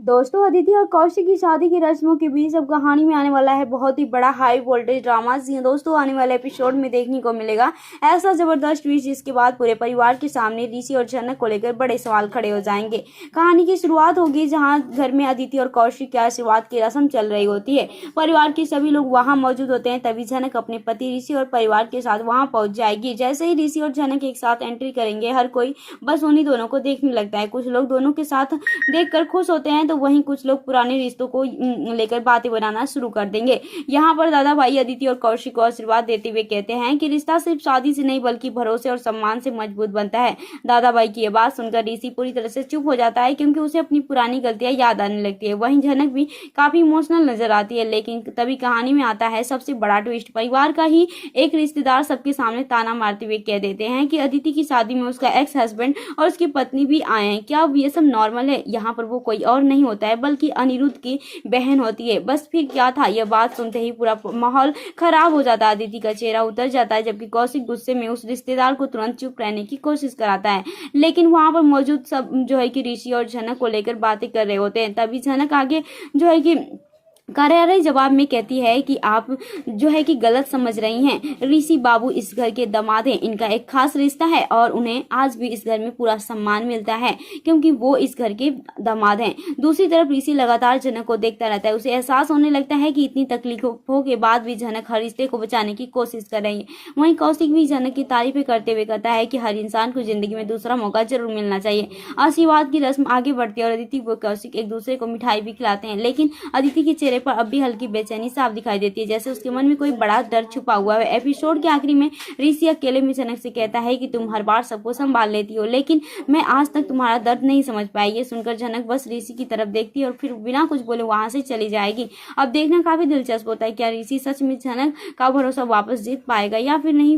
दोस्तों, अदिति और कौशिक की शादी की रस्मों के बीच अब कहानी में आने वाला है बहुत ही बड़ा हाई वोल्टेज ड्रामा। जी दोस्तों, आने वाले एपिसोड में देखने को मिलेगा ऐसा जबरदस्त ट्विस्ट जिसके बाद पूरे परिवार के सामने ऋषि और जनक को लेकर बड़े सवाल खड़े हो जाएंगे। कहानी की शुरुआत होगी जहां घर में अदिति और कौशिक के आशीर्वाद की रस्म चल रही होती है। परिवार के सभी लोग वहां मौजूद होते हैं। तभी जनक अपने पति ऋषि और परिवार के साथ वहां पहुंच जाएगी। जैसे ही ऋषि और जनक एक साथ एंट्री करेंगे, हर कोई बस उन्हीं दोनों को देखने लगता है। कुछ लोग दोनों के साथ देखकर खुश होते हैं तो वहीं कुछ लोग पुराने रिश्तों को लेकर बातें बनाना शुरू कर देंगे। यहाँ पर दादा भाई अदिति और कौशिक को आशीर्वाद देते हुए कहते हैं कि रिश्ता सिर्फ शादी से नहीं बल्कि भरोसे और सम्मान से मजबूत बनता है। दादा भाई की यह बात सुनकर ऋषि पूरी तरह से चुप हो जाता है क्योंकि उसे अपनी पुरानी गलतियां याद आने लगती है। वहीं जनक भी काफी इमोशनल नजर आती है। लेकिन तभी कहानी में आता है सबसे बड़ा ट्विस्ट। परिवार का ही एक रिश्तेदार सबके सामने ताना मारते हुए कह देते हैं कि अदिति की शादी में उसका एक्स हस्बैंड और उसकी पत्नी भी आए हैं। क्या ये सब नॉर्मल है? यहाँ पर वो कोई और नहीं होता है बल्कि अनिरुद्ध की बहन होती है। बस फिर क्या था? यह बात सुनते ही पूरा माहौल खराब हो जाता है। अदिति का चेहरा उतर जाता है जबकि कौशिक गुस्से में उस रिश्तेदार को तुरंत चुप रहने की कोशिश कराता है। लेकिन वहां पर मौजूद सब जो है कि ऋषि और जनक को लेकर बातें कर रहे होते हैं। तभी जनक आगे जो है कि कार्यालय जवाब में कहती है कि आप जो है कि गलत समझ रही हैं। ऋषि बाबू इस घर के दामाद हैं। इनका एक खास रिश्ता है और उन्हें आज भी इस घर में पूरा सम्मान मिलता है क्योंकि वो इस घर के दामाद हैं। दूसरी तरफ ऋषि लगातार जनक को देखता रहता है। उसे एहसास होने लगता है कि इतनी तकलीफों के बाद भी जनक हर रिश्ते को बचाने की कोशिश कर रही है। वहीं कौशिक भी जनक की तारीफें करते हुए कहता है कि हर इंसान को जिंदगी में दूसरा मौका जरूर मिलना चाहिए। आशीर्वाद की रस्म आगे बढ़ती है और अदिति व कौशिक एक दूसरे को मिठाई भी खिलाते हैं। लेकिन अदिति के चेहरे पर अब भी हल्की बेचैनी साफ दिखाई देती है, जैसे उसके मन में कोई बड़ा डर छुपा हुआ है। एपिसोड के आखिरी में ऋषि अकेले में जनक से कहता है कि तुम हर बार सबको संभाल लेती हो लेकिन मैं आज तक तुम्हारा दर्द नहीं समझ पाई। ये सुनकर जनक बस ऋषि की तरफ देखती है और फिर बिना कुछ बोले वहां से चली जाएगी। अब देखना काफी दिलचस्प होता है क्या ऋषि सच में जनक का भरोसा वापस जीत पाएगा या फिर नहीं।